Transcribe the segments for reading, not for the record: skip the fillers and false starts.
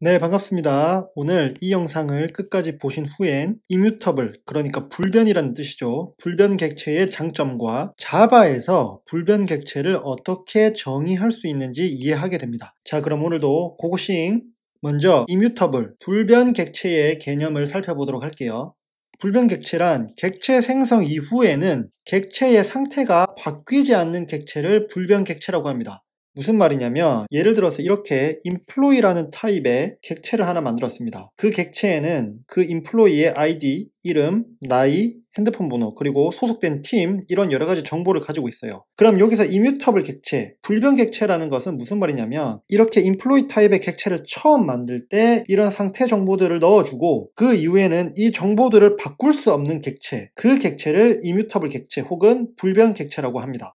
네, 반갑습니다. 오늘 이 영상을 끝까지 보신 후엔 immutable, 그러니까 불변이라는 뜻이죠. 불변 객체의 장점과 자바에서 불변 객체를 어떻게 정의할 수 있는지 이해하게 됩니다. 자, 그럼 오늘도 고고싱! 먼저 immutable, 불변 객체의 개념을 살펴보도록 할게요. 불변 객체란 객체 생성 이후에는 객체의 상태가 바뀌지 않는 객체를 불변 객체라고 합니다. 무슨 말이냐면 예를 들어서 이렇게 employee라는 타입의 객체를 하나 만들었습니다. 그 객체에는 그 employee의 ID, 이름, 나이, 핸드폰 번호, 그리고 소속된 팀 이런 여러 가지 정보를 가지고 있어요. 그럼 여기서 immutable 객체, 불변 객체라는 것은 무슨 말이냐면 이렇게 employee 타입의 객체를 처음 만들 때 이런 상태 정보들을 넣어주고 그 이후에는 이 정보들을 바꿀 수 없는 객체, 그 객체를 immutable 객체 혹은 불변 객체라고 합니다.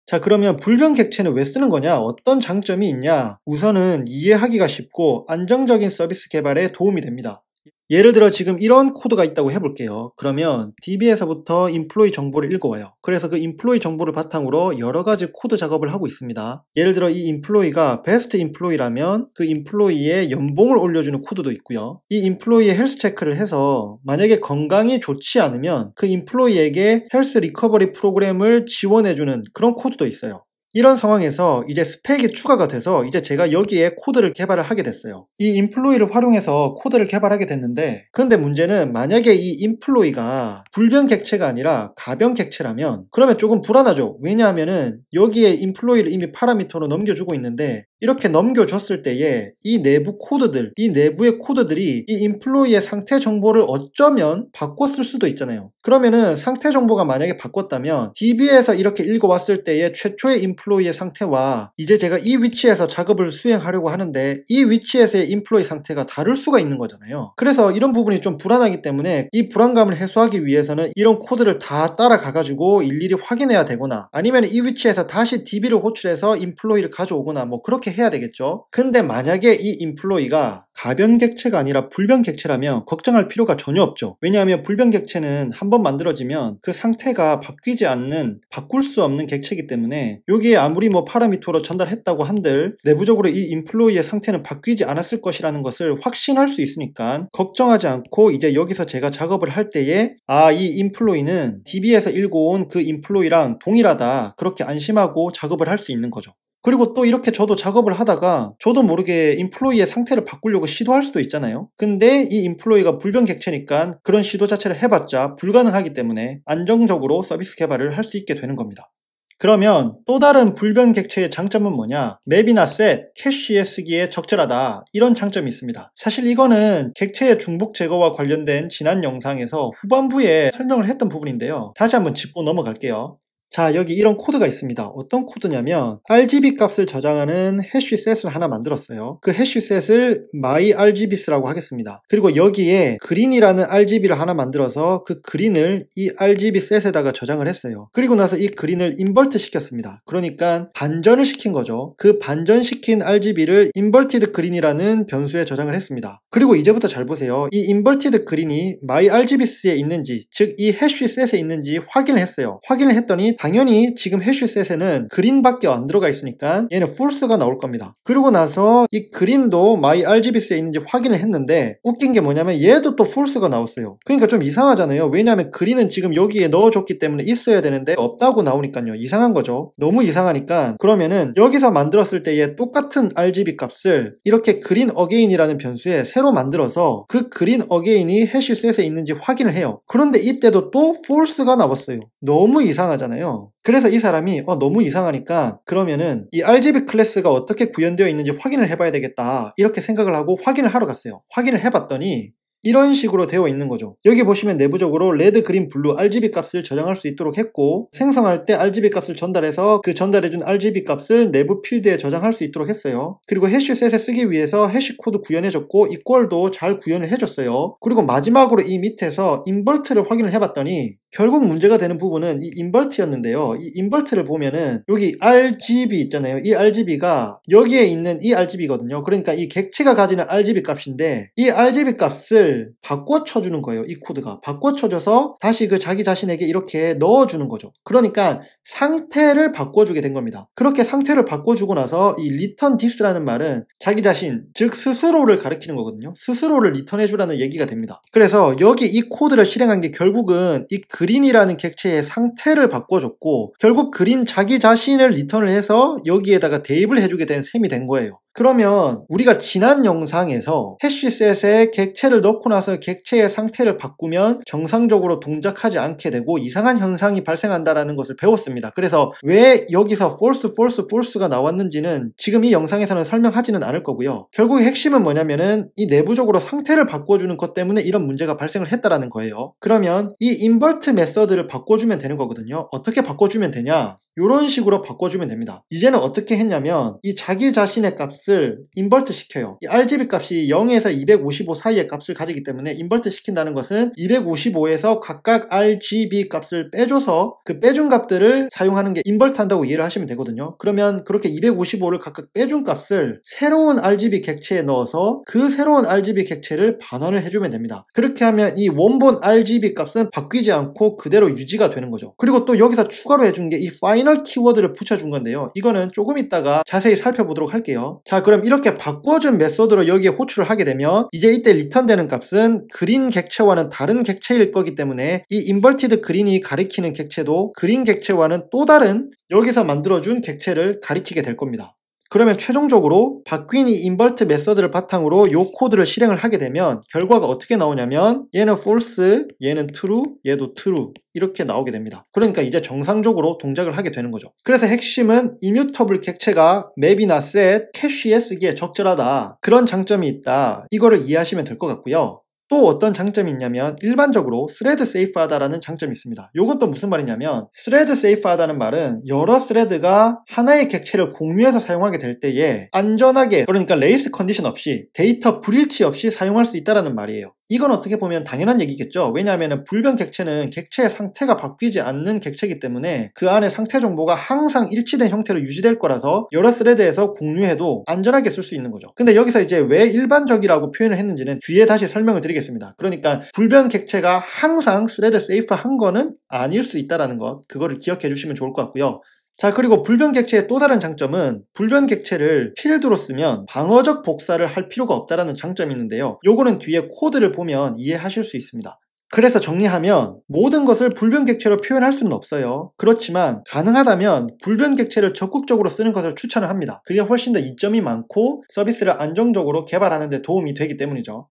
자, 그러면 불변 객체는 왜 쓰는 거냐? 어떤 장점이 있냐? 우선은 이해하기가 쉽고 안정적인 서비스 개발에 도움이 됩니다. 예를 들어 지금 이런 코드가 있다고 해볼게요. 그러면 DB에서부터 인플로이 정보를 읽어와요. 그래서 그 인플로이 정보를 바탕으로 여러 가지 코드 작업을 하고 있습니다. 예를 들어 이 인플로이가 베스트 인플로이라면 그 인플로이의 연봉을 올려주는 코드도 있고요. 이 인플로이의 헬스 체크를 해서 만약에 건강이 좋지 않으면 그 인플로이에게 헬스 리커버리 프로그램을 지원해주는 그런 코드도 있어요. 이런 상황에서 이제 스펙이 추가가 돼서 이제 제가 여기에 코드를 개발을 하게 됐어요. 이 인플로이를 활용해서 코드를 개발하게 됐는데, 근데 문제는 만약에 이 인플로이가 불변 객체가 아니라 가변 객체라면 그러면 조금 불안하죠. 왜냐하면은 여기에 인플로이를 이미 파라미터로 넘겨주고 있는데 이렇게 넘겨줬을 때에 이 내부 코드들, 이 내부의 코드들이 이 인플로이의 상태 정보를 어쩌면 바꿨을 수도 있잖아요. 그러면은 상태 정보가 만약에 바꿨다면 DB에서 이렇게 읽어왔을 때의 최초의 인플로이의 상태와 이제 제가 이 위치에서 작업을 수행하려고 하는데 이 위치에서의 인플로이 상태가 다를 수가 있는 거잖아요. 그래서 이런 부분이 좀 불안하기 때문에 이 불안감을 해소하기 위해서는 이런 코드를 다 따라가가지고 일일이 확인해야 되거나 아니면 이 위치에서 다시 DB를 호출해서 인플로이를 가져오거나 뭐 그렇게 해야 되겠죠. 근데 만약에 이 인플로이가 가변 객체가 아니라 불변 객체라면 걱정할 필요가 전혀 없죠. 왜냐하면 불변 객체는 한번 만들어지면 그 상태가 바뀌지 않는, 바꿀 수 없는 객체이기 때문에 여기에 아무리 뭐 파라미터로 전달했다고 한들 내부적으로 이 인플로이의 상태는 바뀌지 않았을 것이라는 것을 확신할 수 있으니까 걱정하지 않고 이제 여기서 제가 작업을 할 때에 이 인플로이는 DB에서 읽어온 그 인플로이랑 동일하다, 그렇게 안심하고 작업을 할 수 있는 거죠. 그리고 또 이렇게 저도 작업을 하다가 저도 모르게 인플로이의 상태를 바꾸려고 시도할 수도 있잖아요. 근데 이 인플로이가 불변 객체니까 그런 시도 자체를 해봤자 불가능하기 때문에 안정적으로 서비스 개발을 할 수 있게 되는 겁니다. 그러면 또 다른 불변 객체의 장점은 뭐냐? 맵이나 셋, 캐시에 쓰기에 적절하다, 이런 장점이 있습니다. 사실 이거는 객체의 중복 제거와 관련된 지난 영상에서 후반부에 설명을 했던 부분인데요. 다시 한번 짚고 넘어갈게요. 자, 여기 이런 코드가 있습니다. 어떤 코드냐면 RGB 값을 저장하는 해쉬셋을 하나 만들었어요. 그 해쉬셋을 myRGBs라고 하겠습니다. 그리고 여기에 그린이라는 RGB를 하나 만들어서 그 그린을 이 RGB셋에다가 저장을 했어요. 그리고 나서 이 그린을 인버트 시켰습니다. 그러니까 반전을 시킨 거죠. 그 반전시킨 RGB를 inverted green이라는 변수에 저장을 했습니다. 그리고 이제부터 잘 보세요. 이 inverted green이 myRGBs에 있는지, 즉 이 해쉬셋에 있는지 확인을 했어요. 확인을 했더니 당연히 지금 해쉬셋에는 그린밖에 안 들어가 있으니까 얘는 false가 나올 겁니다. 그리고 나서 이 그린도 myRGBs에 있는지 확인을 했는데 웃긴 게 뭐냐면 얘도 또 false가 나왔어요. 그러니까 좀 이상하잖아요. 왜냐하면 그린은 지금 여기에 넣어줬기 때문에 있어야 되는데 없다고 나오니까요. 이상한 거죠. 너무 이상하니까 그러면은 여기서 만들었을 때의 똑같은 RGB 값을 이렇게 그린 어게인이라는 변수에 새로 만들어서 그 그린 어게인이 해쉬셋에 있는지 확인을 해요. 그런데 이때도 또 false가 나왔어요. 너무 이상하잖아요. 그래서 이 사람이 너무 이상하니까 그러면은 이 RGB 클래스가 어떻게 구현되어 있는지 확인을 해봐야 되겠다, 이렇게 생각을 하고 확인을 하러 갔어요. 확인을 해봤더니 이런 식으로 되어 있는 거죠. 여기 보시면 내부적으로 레드, 그린, 블루 RGB 값을 저장할 수 있도록 했고, 생성할 때 RGB 값을 전달해서 그 전달해준 RGB 값을 내부 필드에 저장할 수 있도록 했어요. 그리고 해쉬셋에 쓰기 위해서 해시 코드 구현해줬고 이퀄도 잘 구현을 해줬어요. 그리고 마지막으로 이 밑에서 인버트를 확인을 해봤더니 결국 문제가 되는 부분은 이 인버트였는데요. 이 인버트를 보면은 여기 RGB 있잖아요. 이 RGB가 여기에 있는 이 RGB거든요. 그러니까 이 객체가 가지는 RGB 값인데 이 RGB 값을 값을 바꿔쳐주는 거예요. 이 코드가 바꿔쳐줘서 다시 그 자기 자신에게 이렇게 넣어주는 거죠. 그러니까 상태를 바꿔주게 된 겁니다. 그렇게 상태를 바꿔주고 나서 이 return this라는 말은 자기 자신, 즉 스스로를 가리키는 거거든요. 스스로를 리턴해주라는 얘기가 됩니다. 그래서 여기 이 코드를 실행한 게 결국은 이 그린이라는 객체의 상태를 바꿔줬고 결국 그린 자기 자신을 리턴을 해서 여기에다가 대입을 해주게 된 셈이 된 거예요. 그러면 우리가 지난 영상에서 해시셋에 객체를 넣고 나서 객체의 상태를 바꾸면 정상적으로 동작하지 않게 되고 이상한 현상이 발생한다는 것을 배웠습니다. 그래서 왜 여기서 false가 나왔는지는 지금 이 영상에서는 설명하지는 않을 거고요. 결국 핵심은 뭐냐면은 이 내부적으로 상태를 바꿔주는 것 때문에 이런 문제가 발생을 했다라는 거예요. 그러면 이 invert 메서드를 바꿔주면 되는 거거든요. 어떻게 바꿔주면 되냐? 이런 식으로 바꿔주면 됩니다. 이제는 어떻게 했냐면 이 자기 자신의 값을 인버트 시켜요. 이 RGB 값이 0에서 255 사이의 값을 가지기 때문에 인버트 시킨다는 것은 255에서 각각 RGB 값을 빼줘서 그 빼준 값들을 사용하는 게 인버트 한다고 이해를 하시면 되거든요. 그러면 그렇게 255를 각각 빼준 값을 새로운 RGB 객체에 넣어서 그 새로운 RGB 객체를 반환을 해주면 됩니다. 그렇게 하면 이 원본 RGB 값은 바뀌지 않고 그대로 유지가 되는 거죠. 그리고 또 여기서 추가로 해준 게 이 파이널 키워드를 붙여준 건데요. 이거는 조금 이따가 자세히 살펴보도록 할게요. 자, 그럼 이렇게 바꿔준 메소드로 여기에 호출을 하게 되면 이제 이때 리턴되는 값은 그린 객체와는 다른 객체일 거기 때문에 이 인버티드 그린이 가리키는 객체도 그린 객체와는 또 다른 여기서 만들어준 객체를 가리키게 될 겁니다. 그러면 최종적으로 바뀐 이 인버트 메서드를 바탕으로 이 코드를 실행을 하게 되면 결과가 어떻게 나오냐면 얘는 false, 얘는 true, 얘도 true 이렇게 나오게 됩니다. 그러니까 이제 정상적으로 동작을 하게 되는 거죠. 그래서 핵심은 immutable 객체가 맵이나 set, 캐시에 쓰기에 적절하다. 그런 장점이 있다. 이거를 이해하시면 될 것 같고요. 또 어떤 장점이 있냐면 일반적으로 스레드 세이프하다라는 장점이 있습니다. 이건 또 무슨 말이냐면 스레드 세이프하다는 말은 여러 스레드가 하나의 객체를 공유해서 사용하게 될 때에 안전하게 그러니까 레이스 컨디션 없이 데이터 불일치 없이 사용할 수 있다는 말이에요. 이건 어떻게 보면 당연한 얘기겠죠. 왜냐하면 불변 객체는 객체의 상태가 바뀌지 않는 객체이기 때문에 그 안에 상태 정보가 항상 일치된 형태로 유지될 거라서 여러 스레드에서 공유해도 안전하게 쓸 수 있는 거죠. 근데 여기서 이제 왜 일반적이라고 표현을 했는지는 뒤에 다시 설명을 드리겠습니다. 그러니까 불변 객체가 항상 스레드 세이프한 거는 아닐 수 있다는 것, 그거를 기억해 주시면 좋을 것 같고요. 자, 그리고 불변 객체의 또 다른 장점은 불변 객체를 필드로 쓰면 방어적 복사를 할 필요가 없다는 장점이 있는데요. 요거는 뒤에 코드를 보면 이해하실 수 있습니다. 그래서 정리하면 모든 것을 불변 객체로 표현할 수는 없어요. 그렇지만 가능하다면 불변 객체를 적극적으로 쓰는 것을 추천을 합니다. 그게 훨씬 더 이점이 많고 서비스를 안정적으로 개발하는 데 도움이 되기 때문이죠.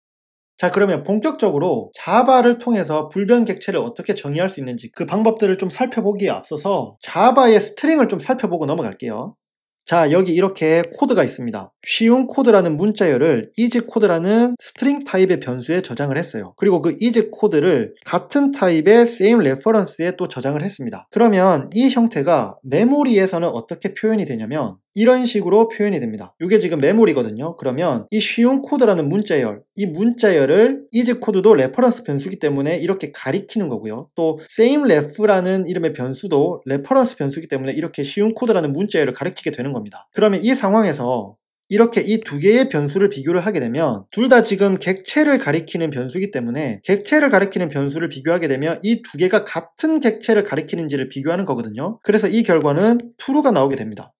자, 그러면 본격적으로 자바를 통해서 불변 객체를 어떻게 정의할 수 있는지 그 방법들을 좀 살펴보기에 앞서서 자바의 스트링을 좀 살펴보고 넘어갈게요. 자, 여기 이렇게 코드가 있습니다. 쉬운 코드라는 문자열을 easy 코드라는 스트링 타입의 변수에 저장을 했어요. 그리고 그 easy 코드를 같은 타입의 same reference에 또 저장을 했습니다. 그러면 이 형태가 메모리에서는 어떻게 표현이 되냐면 이런 식으로 표현이 됩니다. 이게 지금 메모리거든요. 그러면 이 쉬운 코드라는 문자열, 이 문자열을 easy 코드도 레퍼런스 변수이기 때문에 이렇게 가리키는 거고요. 또 same ref라는 이름의 변수도 레퍼런스 변수이기 때문에 이렇게 쉬운 코드라는 문자열을 가리키게 되는 겁니다. 그러면 이 상황에서 이렇게 이 두 개의 변수를 비교를 하게 되면 둘 다 지금 객체를 가리키는 변수이기 때문에 객체를 가리키는 변수를 비교하게 되면 이 두 개가 같은 객체를 가리키는지를 비교하는 거거든요. 그래서 이 결과는 true가 나오게 됩니다.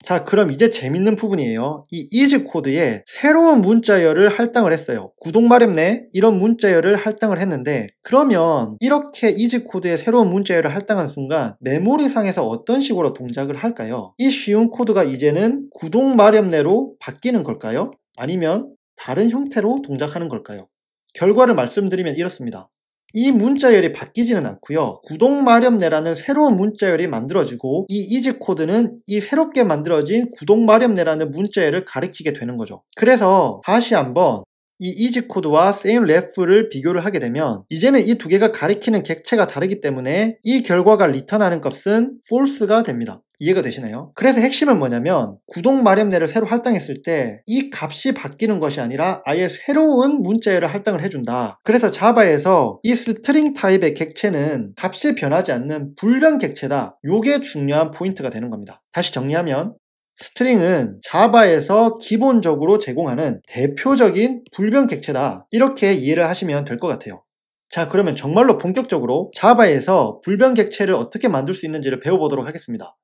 자, 그럼 이제 재밌는 부분이에요. 이 easy 코드에 새로운 문자열을 할당을 했어요. 구독 마렵네 이런 문자열을 할당을 했는데 그러면 이렇게 easy 코드에 새로운 문자열을 할당한 순간 메모리상에서 어떤 식으로 동작을 할까요? 이 쉬운 코드가 이제는 구독 마렵네로 바뀌는 걸까요? 아니면 다른 형태로 동작하는 걸까요? 결과를 말씀드리면 이렇습니다. 이 문자열이 바뀌지는 않고요. 구독 마렵네라는 새로운 문자열이 만들어지고 이 easy 코드는 이 새롭게 만들어진 구독 마렵네라는 문자열을 가리키게 되는 거죠. 그래서 다시 한번 이 easy 코드와 same ref를 비교를 하게 되면 이제는 이 두 개가 가리키는 객체가 다르기 때문에 이 결과가 리턴하는 값은 false가 됩니다. 이해가 되시나요? 그래서 핵심은 뭐냐면 구독 마렵네를 새로 할당했을 때 이 값이 바뀌는 것이 아니라 아예 새로운 문자열을 할당을 해준다. 그래서 자바에서 이 스트링 타입의 객체는 값이 변하지 않는 불변 객체다. 요게 중요한 포인트가 되는 겁니다. 다시 정리하면 스트링은 자바에서 기본적으로 제공하는 대표적인 불변 객체다. 이렇게 이해를 하시면 될 것 같아요. 자, 그러면 정말로 본격적으로 자바에서 불변 객체를 어떻게 만들 수 있는지를 배워보도록 하겠습니다.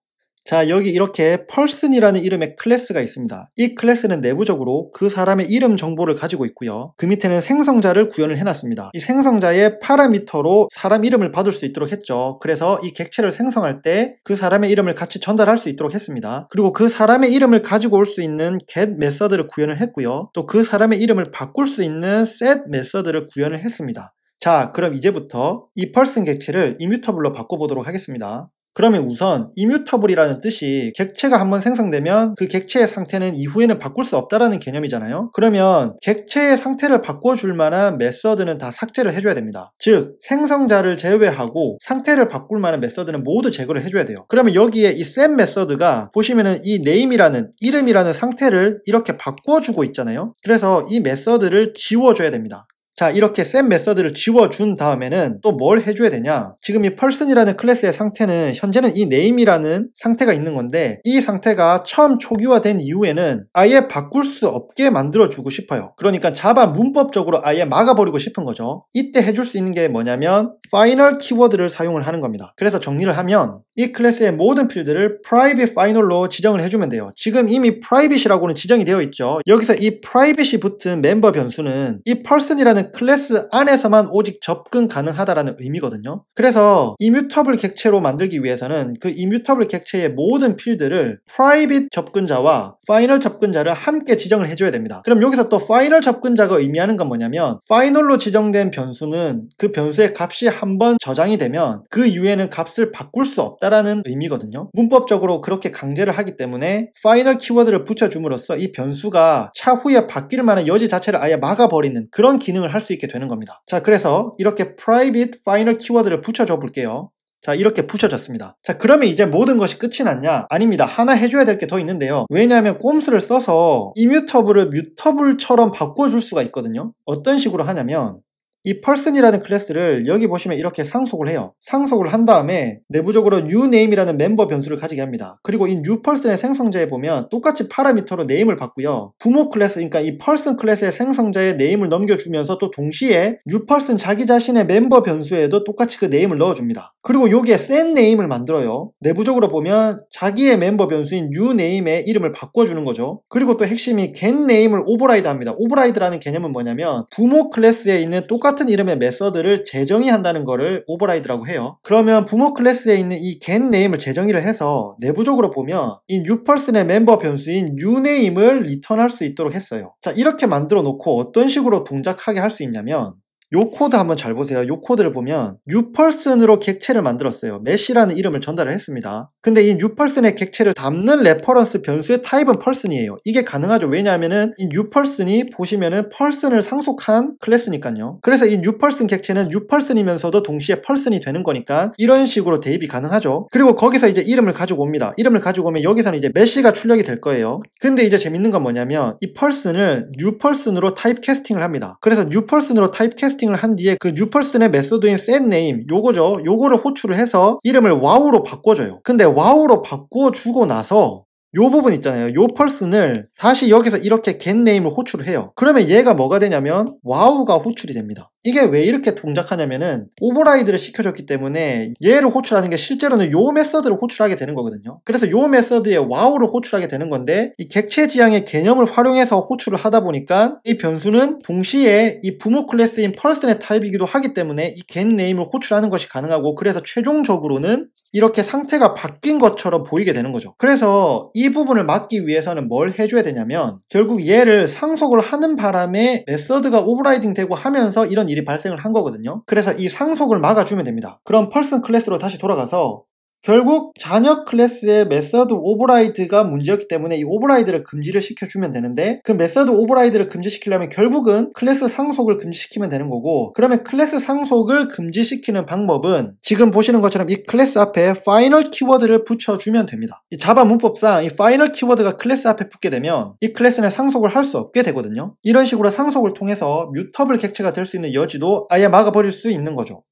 자, 여기 이렇게 person이라는 이름의 클래스가 있습니다. 이 클래스는 내부적으로 그 사람의 이름 정보를 가지고 있고요. 그 밑에는 생성자를 구현을 해놨습니다. 이 생성자의 파라미터로 사람 이름을 받을 수 있도록 했죠. 그래서 이 객체를 생성할 때 그 사람의 이름을 같이 전달할 수 있도록 했습니다. 그리고 그 사람의 이름을 가지고 올 수 있는 get 메서드를 구현을 했고요. 또 그 사람의 이름을 바꿀 수 있는 set 메서드를 구현을 했습니다. 자, 그럼 이제부터 이 person 객체를 immutable로 바꿔보도록 하겠습니다. 그러면 우선 immutable이라는 뜻이 객체가 한번 생성되면 그 객체의 상태는 이후에는 바꿀 수 없다라는 개념이잖아요. 그러면 객체의 상태를 바꿔줄 만한 메서드는 다 삭제를 해줘야 됩니다. 즉 생성자를 제외하고 상태를 바꿀 만한 메서드는 모두 제거를 해줘야 돼요. 그러면 여기에 이 set 메서드가 보시면은 이 name이라는 이름이라는 상태를 이렇게 바꿔주고 있잖아요. 그래서 이 메서드를 지워줘야 됩니다. 자, 이렇게 set 메서드를 지워준 다음에는 또 뭘 해줘야 되냐? 지금 이 person이라는 클래스의 상태는 현재는 이 name이라는 상태가 있는 건데 이 상태가 처음 초기화된 이후에는 아예 바꿀 수 없게 만들어주고 싶어요. 그러니까 자바 문법적으로 아예 막아버리고 싶은 거죠. 이때 해줄 수 있는 게 뭐냐면 final 키워드를 사용을 하는 겁니다. 그래서 정리를 하면 이 클래스의 모든 필드를 private final로 지정을 해주면 돼요. 지금 이미 private이라고는 지정이 되어 있죠. 여기서 이 private이 붙은 멤버 변수는 이 person이라는 클래스 안에서만 오직 접근 가능하다라는 의미거든요. 그래서 immutable 객체로 만들기 위해서는 그 immutable 객체의 모든 필드를 private 접근자와 final 접근자를 함께 지정을 해줘야 됩니다. 그럼 여기서 또 final 접근자가 의미하는 건 뭐냐면 final로 지정된 변수는 그 변수의 값이 한번 저장이 되면 그 이후에는 값을 바꿀 수 없다라는 의미거든요. 문법적으로 그렇게 강제를 하기 때문에 final 키워드를 붙여줌으로써 이 변수가 차후에 바뀔 만한 여지 자체를 아예 막아버리는 그런 기능을 할 수 있게 되는 겁니다. 자, 그래서 이렇게 private final 키워드를 붙여줘 볼게요. 자, 이렇게 붙여졌습니다. 자, 그러면 이제 모든 것이 끝이 났냐? 아닙니다. 하나 해줘야 될 게 더 있는데요. 왜냐하면 꼼수를 써서 immutable을 mutable처럼 바꿔줄 수가 있거든요. 어떤 식으로 하냐면 이 person이라는 클래스를 여기 보시면 이렇게 상속을 해요. 상속을 한 다음에 내부적으로 new name이라는 멤버 변수를 가지게 합니다. 그리고 이 new person의 생성자에 보면 똑같이 파라미터로 name을 받고요. 부모 클래스, 그러니까 이 person 클래스의 생성자의 name을 넘겨주면서 또 동시에 new person 자기 자신의 멤버 변수에도 똑같이 그 name을 넣어줍니다. 그리고 여기에 set name을 만들어요. 내부적으로 보면 자기의 멤버 변수인 new name의 이름을 바꿔주는 거죠. 그리고 또 핵심이 get name을 override 합니다. override라는 개념은 뭐냐면 부모 클래스에 있는 똑같은 이름의 메서드를 재정의 한다는 거를 override라고 해요. 그러면 부모 클래스에 있는 이 get name을 재정의를 해서 내부적으로 보면 이 new person의 멤버 변수인 new name을 리턴할 수 있도록 했어요. 자, 이렇게 만들어 놓고 어떤 식으로 동작하게 할 수 있냐면 요 코드 한번 잘 보세요. 요 코드를 보면 new person으로 객체를 만들었어요. mesh라는 이름을 전달을 했습니다. 근데 이 new person의 객체를 담는 레퍼런스 변수의 타입은 person이에요. 이게 가능하죠. 왜냐하면은 이 new person이 보시면은 person을 상속한 클래스니까요. 그래서 이 new person 객체는 new person이면서도 동시에 person이 되는 거니까 이런 식으로 대입이 가능하죠. 그리고 거기서 이제 이름을 가지고 옵니다. 이름을 가지고 오면 여기서는 이제 mesh가 출력이 될 거예요. 근데 이제 재밌는 건 뭐냐면 이 person을 new person으로 타입 캐스팅을 합니다. 그래서 new person으로 타입 캐스팅 을 한 뒤에 그 new person의 메소드인 set name 요거죠. 요거를 호출을 해서 이름을 wow로 바꿔줘요. 근데 wow로 바꿔주고 나서 요 부분 있잖아요. 요 person을 다시 여기서 이렇게 get name을 호출을 해요. 그러면 얘가 뭐가 되냐면 wow가 호출이 됩니다. 이게 왜 이렇게 동작하냐면은 오버라이드를 시켜줬기 때문에 얘를 호출하는 게 실제로는 요 메서드를 호출하게 되는 거거든요. 그래서 요 메서드에 wow를 호출하게 되는 건데 이 객체 지향의 개념을 활용해서 호출을 하다 보니까 이 변수는 동시에 이 부모 클래스인 person의 타입이기도 하기 때문에 이 get name을 호출하는 것이 가능하고 그래서 최종적으로는 이렇게 상태가 바뀐 것처럼 보이게 되는 거죠. 그래서 이 부분을 막기 위해서는 뭘 해줘야 되냐면 결국 얘를 상속을 하는 바람에 메서드가 오버라이딩 되고 하면서 이런 일이 발생을 한 거거든요. 그래서 이 상속을 막아주면 됩니다. 그럼 person 클래스로 다시 돌아가서 결국 자녀 클래스의 메서드 오버라이드가 문제였기 때문에 이 오버라이드를 금지를 시켜주면 되는데 그 메서드 오버라이드를 금지시키려면 결국은 클래스 상속을 금지시키면 되는 거고 그러면 클래스 상속을 금지시키는 방법은 지금 보시는 것처럼 이 클래스 앞에 final 키워드를 붙여주면 됩니다. 이 자바 문법상 이 final 키워드가 클래스 앞에 붙게 되면 이 클래스는 상속을 할 수 없게 되거든요. 이런 식으로 상속을 통해서 뮤터블 객체가 될 수 있는 여지도 아예 막아버릴 수 있는 거죠.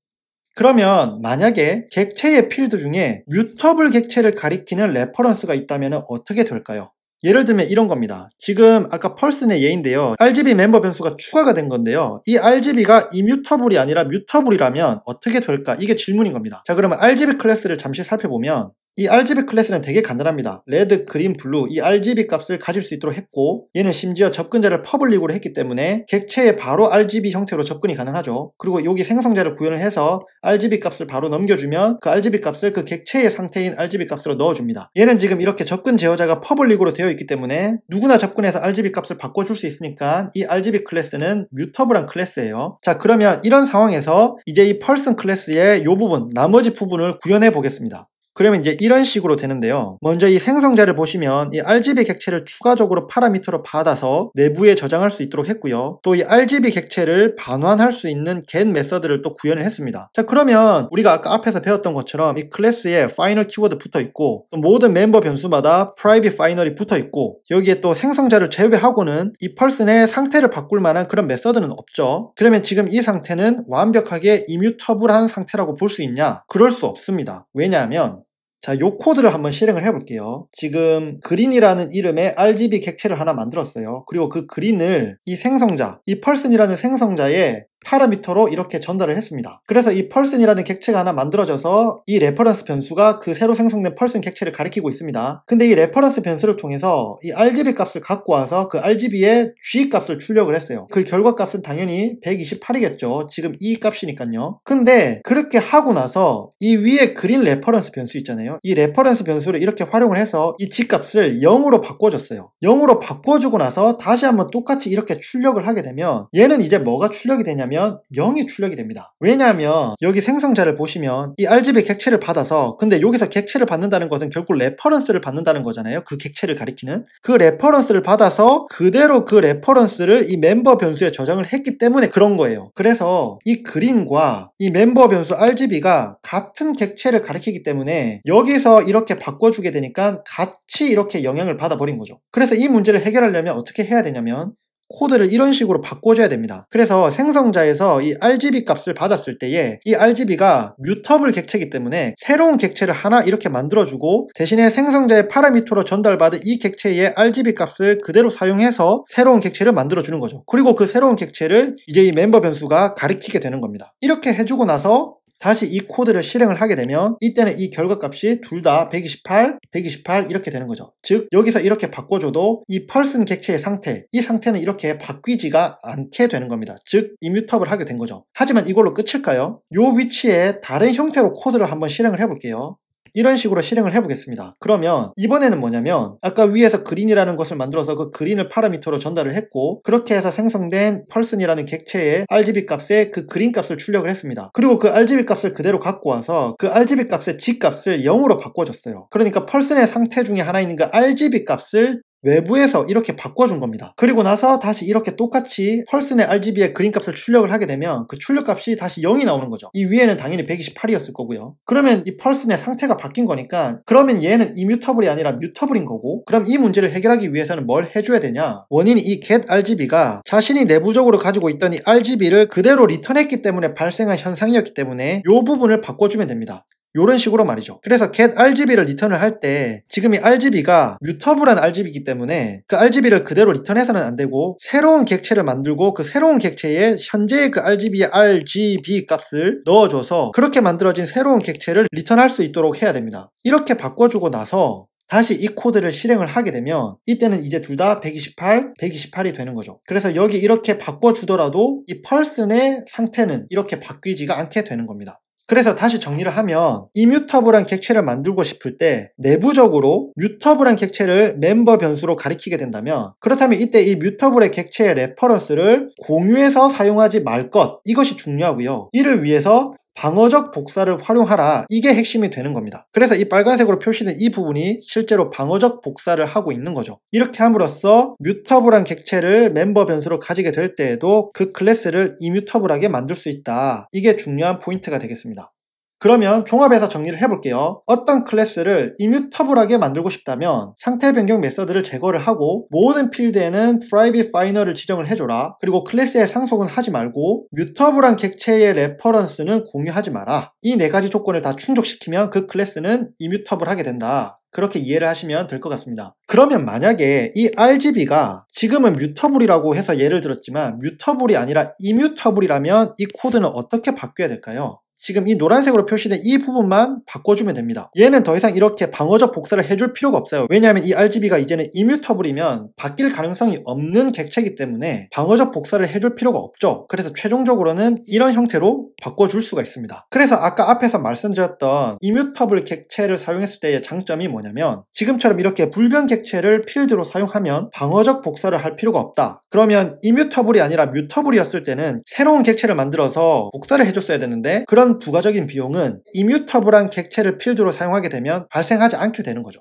그러면 만약에 객체의 필드 중에 뮤터블 객체를 가리키는 레퍼런스가 있다면 어떻게 될까요? 예를 들면 이런 겁니다. 지금 아까 펄슨의 예인데요. RGB 멤버 변수가 추가가 된 건데요. 이 RGB가 이뮤터블이 아니라 뮤터블이라면 어떻게 될까? 이게 질문인 겁니다. 자, 그러면 RGB 클래스를 잠시 살펴보면 이 RGB 클래스는 되게 간단합니다. 레드, 그린, 블루 이 RGB 값을 가질 수 있도록 했고 얘는 심지어 접근자를 퍼블릭으로 했기 때문에 객체에 바로 RGB 형태로 접근이 가능하죠. 그리고 여기 생성자를 구현을 해서 RGB 값을 바로 넘겨주면 그 RGB 값을 그 객체의 상태인 RGB 값으로 넣어줍니다. 얘는 지금 이렇게 접근 제어자가 퍼블릭으로 되어 있기 때문에 누구나 접근해서 RGB 값을 바꿔줄 수 있으니까 이 RGB 클래스는 뮤터블한 클래스예요. 자, 그러면 이런 상황에서 이제 이 펄슨 클래스의 이 부분, 나머지 부분을 구현해 보겠습니다. 그러면 이제 이런 식으로 되는데요. 먼저 이 생성자를 보시면 이 RGB 객체를 추가적으로 파라미터로 받아서 내부에 저장할 수 있도록 했고요. 또 이 RGB 객체를 반환할 수 있는 get 메서드를 또 구현을 했습니다. 자, 그러면 우리가 아까 앞에서 배웠던 것처럼 이 클래스에 final 키워드 붙어 있고 또 모든 멤버 변수마다 private final이 붙어 있고 여기에 또 생성자를 제외하고는 이 펄슨의 상태를 바꿀 만한 그런 메서드는 없죠. 그러면 지금 이 상태는 완벽하게 이뮤터블한 상태라고 볼 수 있냐? 그럴 수 없습니다. 왜냐하면 자, 요 코드를 한번 실행을 해볼게요. 지금 그린이라는 이름의 RGB 객체를 하나 만들었어요. 그리고 그 그린을 이 생성자, 이 펄슨이라는 생성자에 파라미터로 이렇게 전달을 했습니다. 그래서 이 펄슨이라는 객체가 하나 만들어져서 이 레퍼런스 변수가 그 새로 생성된 펄슨 객체를 가리키고 있습니다. 근데 이 레퍼런스 변수를 통해서 이 RGB 값을 갖고 와서 그 RGB의 G 값을 출력을 했어요. 그 결과 값은 당연히 128이겠죠. 지금 이 값이니까요. 근데 그렇게 하고 나서 이 위에 그린 레퍼런스 변수 있잖아요. 이 레퍼런스 변수를 이렇게 활용을 해서 이 G 값을 0으로 바꿔줬어요. 0으로 바꿔주고 나서 다시 한번 똑같이 이렇게 출력을 하게 되면 얘는 이제 뭐가 출력이 되냐면 0이 출력이 됩니다. 왜냐하면 여기 생성자를 보시면 이 RGB 객체를 받아서 근데 여기서 객체를 받는다는 것은 결국 레퍼런스를 받는다는 거잖아요. 그 객체를 가리키는 그 레퍼런스를 받아서 그대로 그 레퍼런스를 이 멤버 변수에 저장을 했기 때문에 그런 거예요. 그래서 이 그린과 이 멤버 변수 RGB가 같은 객체를 가리키기 때문에 여기서 이렇게 바꿔주게 되니까 같이 이렇게 영향을 받아버린 거죠. 그래서 이 문제를 해결하려면 어떻게 해야 되냐면 코드를 이런 식으로 바꿔줘야 됩니다. 그래서 생성자에서 이 RGB 값을 받았을 때에 이 RGB가 뮤터블 객체이기 때문에 새로운 객체를 하나 이렇게 만들어주고 대신에 생성자의 파라미터로 전달받은 이 객체의 RGB 값을 그대로 사용해서 새로운 객체를 만들어주는 거죠. 그리고 그 새로운 객체를 이제 이 멤버 변수가 가리키게 되는 겁니다. 이렇게 해주고 나서 다시 이 코드를 실행을 하게 되면 이때는 이 결과값이 둘 다 128, 128 이렇게 되는 거죠. 즉 여기서 이렇게 바꿔줘도 이 펄슨 객체의 상태, 이 상태는 이렇게 바뀌지가 않게 되는 겁니다. 즉 이뮤터블 하게 된 거죠. 하지만 이걸로 끝일까요? 이 위치에 다른 형태로 코드를 한번 실행을 해볼게요. 이런 식으로 실행을 해보겠습니다. 그러면 이번에는 뭐냐면 아까 위에서 그린이라는 것을 만들어서 그 그린을 파라미터로 전달을 했고 그렇게 해서 생성된 펄슨이라는 객체의 RGB 값에 그 그린 값을 출력을 했습니다. 그리고 그 RGB 값을 그대로 갖고 와서 그 RGB 값의 G 값을 0으로 바꿔줬어요. 그러니까 펄슨의 상태 중에 하나인 그 RGB 값을 외부에서 이렇게 바꿔준 겁니다. 그리고 나서 다시 이렇게 똑같이 펄슨의 RGB의 그린 값을 출력을 하게 되면 그 출력 값이 다시 0이 나오는 거죠. 이 위에는 당연히 128이었을 거고요. 그러면 이 펄슨의 상태가 바뀐 거니까 그러면 얘는 이뮤터블이 아니라 뮤터블인 거고 그럼 이 문제를 해결하기 위해서는 뭘 해줘야 되냐? 원인이 이 getRGB가 자신이 내부적으로 가지고 있던 이 RGB를 그대로 리턴했기 때문에 발생한 현상이었기 때문에 이 부분을 바꿔주면 됩니다. 요런 식으로 말이죠. 그래서 getRGB를 리턴을 할 때 지금 이 RGB가 뮤터블한 RGB이기 때문에 그 RGB를 그대로 리턴해서는 안 되고 새로운 객체를 만들고 그 새로운 객체에 현재의 그 RGB의 RGB 값을 넣어줘서 그렇게 만들어진 새로운 객체를 리턴할 수 있도록 해야 됩니다. 이렇게 바꿔주고 나서 다시 이 코드를 실행을 하게 되면 이때는 이제 둘 다 128, 128이 되는 거죠. 그래서 여기 이렇게 바꿔주더라도 이 펄슨의 상태는 이렇게 바뀌지가 않게 되는 겁니다. 그래서 다시 정리를 하면 이뮤터블한 객체를 만들고 싶을 때 내부적으로 뮤터블한 객체를 멤버 변수로 가리키게 된다면 그렇다면 이때 이 뮤터블의 객체의 레퍼런스를 공유해서 사용하지 말 것 이것이 중요하고요. 이를 위해서 방어적 복사를 활용하라 이게 핵심이 되는 겁니다. 그래서 이 빨간색으로 표시된 이 부분이 실제로 방어적 복사를 하고 있는 거죠. 이렇게 함으로써 뮤터블한 객체를 멤버 변수로 가지게 될 때에도 그 클래스를 이뮤터블하게 만들 수 있다. 이게 중요한 포인트가 되겠습니다. 그러면 종합해서 정리를 해볼게요. 어떤 클래스를 이뮤터블하게 만들고 싶다면 상태 변경 메서드를 제거를 하고 모든 필드에는 private final을 지정을 해줘라. 그리고 클래스의 상속은 하지 말고 뮤터블한 객체의 레퍼런스는 공유하지 마라. 이 네 가지 조건을 다 충족시키면 그 클래스는 이뮤터블하게 된다. 그렇게 이해를 하시면 될 것 같습니다. 그러면 만약에 이 RGB가 지금은 뮤터블이라고 해서 예를 들었지만 뮤터블이 아니라 이뮤터블이라면 이 코드는 어떻게 바뀌어야 될까요? 지금 이 노란색으로 표시된 이 부분만 바꿔주면 됩니다. 얘는 더 이상 이렇게 방어적 복사를 해줄 필요가 없어요. 왜냐하면 이 RGB가 이제는 이뮤터블이면 바뀔 가능성이 없는 객체이기 때문에 방어적 복사를 해줄 필요가 없죠. 그래서 최종적으로는 이런 형태로 바꿔줄 수가 있습니다. 그래서 아까 앞에서 말씀드렸던 이뮤터블 객체를 사용했을 때의 장점이 뭐냐면 지금처럼 이렇게 불변 객체를 필드로 사용하면 방어적 복사를 할 필요가 없다. 그러면 이뮤터블이 아니라 뮤터블이었을 때는 새로운 객체를 만들어서 복사를 해줬어야 되는데 그런 부가적인 비용은 이뮤터블한 객체를 필드로 사용하게 되면 발생하지 않게 되는 거죠.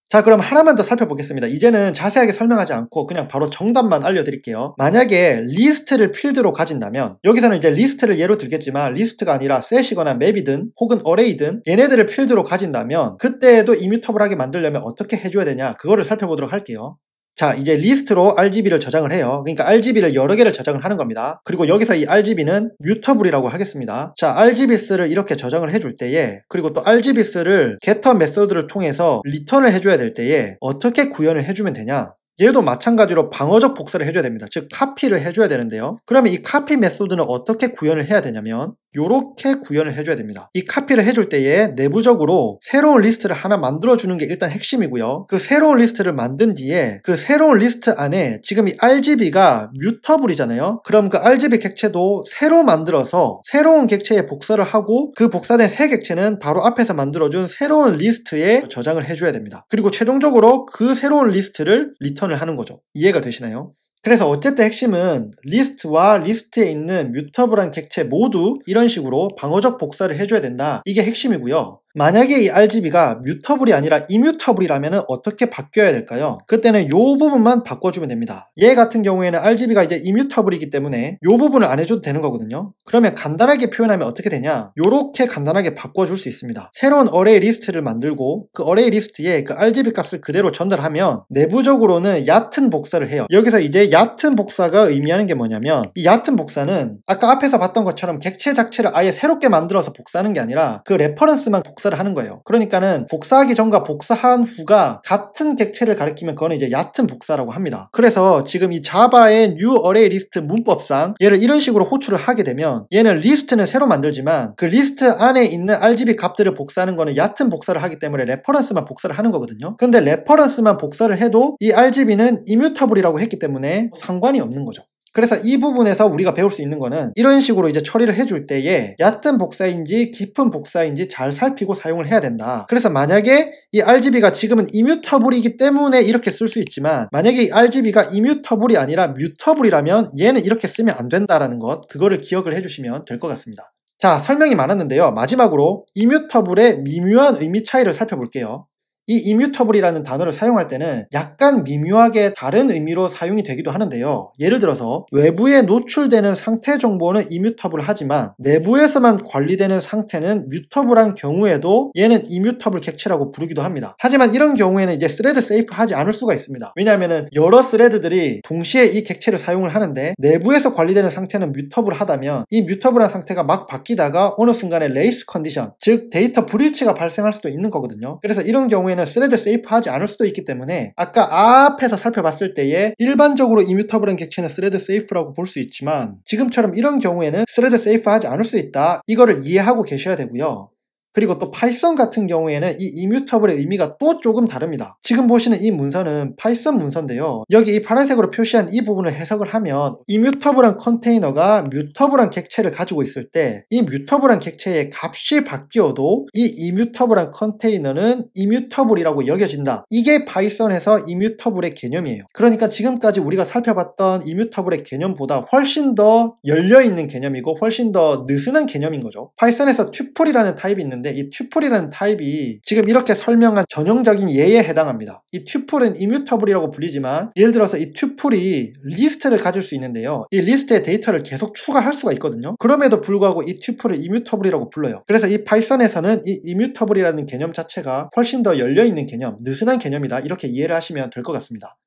자, 그럼 하나만 더 살펴보겠습니다. 이제는 자세하게 설명하지 않고 그냥 바로 정답만 알려드릴게요. 만약에 리스트를 필드로 가진다면 여기서는 이제 리스트를 예로 들겠지만 리스트가 아니라 셋이거나 맵이든 혹은 어레이든 얘네들을 필드로 가진다면 그때에도 이뮤터블하게 만들려면 어떻게 해줘야 되냐 그거를 살펴보도록 할게요. 자, 이제 리스트로 RGB를 저장을 해요. 그러니까 RGB를 여러 개를 저장을 하는 겁니다. 그리고 여기서 이 RGB는 뮤터블이라고 하겠습니다. 자, RGBs를 이렇게 저장을 해줄 때에 그리고 또 RGBs를 getter 메소드를 통해서 리턴을 해줘야 될 때에 어떻게 구현을 해주면 되냐? 얘도 마찬가지로 방어적 복사를 해줘야 됩니다. 즉 카피를 해줘야 되는데요. 그러면 이 카피 메소드는 어떻게 구현을 해야 되냐면 요렇게 구현을 해줘야 됩니다. 이 카피를 해줄 때에 내부적으로 새로운 리스트를 하나 만들어주는 게 일단 핵심이고요. 그 새로운 리스트를 만든 뒤에 그 새로운 리스트 안에 지금 이 RGB가 뮤터블이잖아요. 그럼 그 RGB 객체도 새로 만들어서 새로운 객체에 복사를 하고 그 복사된 새 객체는 바로 앞에서 만들어준 새로운 리스트에 저장을 해줘야 됩니다. 그리고 최종적으로 그 새로운 리스트를 리턴을 하는 거죠. 이해가 되시나요? 그래서 어쨌든 핵심은 리스트와 리스트에 있는 뮤터블한 객체 모두 이런 식으로 방어적 복사를 해줘야 된다. 이게 핵심이고요. 만약에 이 RGB가 뮤터블이 아니라 이뮤터블이라면 어떻게 바뀌어야 될까요? 그때는 이 부분만 바꿔주면 됩니다. 얘 같은 경우에는 RGB가 이제 이뮤터블이기 때문에 이 부분을 안 해줘도 되는 거거든요. 그러면 간단하게 표현하면 어떻게 되냐? 요렇게 간단하게 바꿔줄 수 있습니다. 새로운 어레이 리스트를 만들고 그 어레이 리스트에 그 RGB 값을 그대로 전달하면 내부적으로는 얕은 복사를 해요. 여기서 이제 얕은 복사가 의미하는 게 뭐냐면 이 얕은 복사는 아까 앞에서 봤던 것처럼 객체 자체를 아예 새롭게 만들어서 복사하는 게 아니라 그 레퍼런스만 복사를 하는 거예요. 그러니까는 복사하기 전과 복사한 후가 같은 객체를 가리키면 그거는 이제 얕은 복사라고 합니다. 그래서 지금 이 자바의 new array list 문법상 얘를 이런 식으로 호출을 하게 되면 얘는 리스트는 새로 만들지만 그 리스트 안에 있는 RGB 값들을 복사하는 거는 얕은 복사를 하기 때문에 레퍼런스만 복사를 하는 거거든요. 근데 레퍼런스만 복사를 해도 이 RGB는 이뮤터블이라고 했기 때문에 상관이 없는 거죠. 그래서 이 부분에서 우리가 배울 수 있는 거는 이런 식으로 이제 처리를 해줄 때에 얕은 복사인지 깊은 복사인지 잘 살피고 사용을 해야 된다. 그래서 만약에 이 RGB가 지금은 이뮤터블이기 때문에 이렇게 쓸 수 있지만 만약에 이 RGB가 이뮤터블이 아니라 뮤터블이라면 얘는 이렇게 쓰면 안 된다라는 것, 그거를 기억을 해주시면 될 것 같습니다. 자, 설명이 많았는데요. 마지막으로 이뮤터블의 미묘한 의미 차이를 살펴볼게요. 이 이뮤터블이라는 단어를 사용할 때는 약간 미묘하게 다른 의미로 사용이 되기도 하는데요. 예를 들어서 외부에 노출되는 상태 정보는 이뮤터블 하지만 내부에서만 관리되는 상태는 뮤터블한 경우에도 얘는 이뮤터블 객체라고 부르기도 합니다. 하지만 이런 경우에는 이제 스레드 세이프 하지 않을 수가 있습니다. 왜냐하면 여러 스레드들이 동시에 이 객체를 사용을 하는데 내부에서 관리되는 상태는 뮤터블 하다면 이 뮤터블한 상태가 막 바뀌다가 어느 순간에 레이스 컨디션, 즉 데이터 브리치가 발생할 수도 있는 거거든요. 그래서 이런 경우에는 스레드 세이프 하지 않을 수도 있기 때문에 아까 앞에서 살펴봤을 때에 일반적으로 이뮤터블한 객체는 스레드 세이프라고 볼 수 있지만 지금처럼 이런 경우에는 스레드 세이프 하지 않을 수 있다. 이거를 이해하고 계셔야 되고요. 그리고 또 파이썬 같은 경우에는 이 이뮤터블의 의미가 또 조금 다릅니다. 지금 보시는 이 문서는 파이썬 문서인데요. 여기 이 파란색으로 표시한 이 부분을 해석을 하면 이뮤터블한 컨테이너가 뮤터블한 객체를 가지고 있을 때 이 뮤터블한 객체의 값이 바뀌어도 이 이뮤터블한 컨테이너는 이뮤터블이라고 여겨진다. 이게 파이썬에서 이뮤터블의 개념이에요. 그러니까 지금까지 우리가 살펴봤던 이뮤터블의 개념보다 훨씬 더 열려있는 개념이고 훨씬 더 느슨한 개념인 거죠. 파이썬에서 튜플이라는 타입이 있는데 있는데 이 튜플이라는 타입이 지금 이렇게 설명한 전형적인 예에 해당합니다. 이 튜플은 이뮤터블이라고 불리지만 예를 들어서 이 튜플이 리스트를 가질 수 있는데요. 이 리스트의 데이터를 계속 추가할 수가 있거든요. 그럼에도 불구하고 이 튜플을 이뮤터블이라고 불러요. 그래서 이 파이썬에서는 이 이뮤터블이라는 개념 자체가 훨씬 더 열려있는 개념, 느슨한 개념이다 이렇게 이해를 하시면 될 것 같습니다.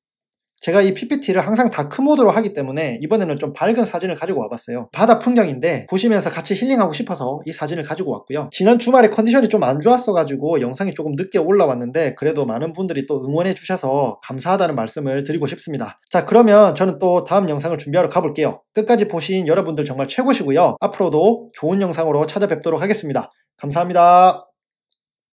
제가 이 PPT를 항상 다크모드로 하기 때문에 이번에는 좀 밝은 사진을 가지고 와봤어요. 바다 풍경인데 보시면서 같이 힐링하고 싶어서 이 사진을 가지고 왔고요. 지난 주말에 컨디션이 좀 안 좋았어가지고 영상이 조금 늦게 올라왔는데 그래도 많은 분들이 또 응원해 주셔서 감사하다는 말씀을 드리고 싶습니다. 자, 그러면 저는 또 다음 영상을 준비하러 가볼게요. 끝까지 보신 여러분들 정말 최고시고요. 앞으로도 좋은 영상으로 찾아뵙도록 하겠습니다. 감사합니다.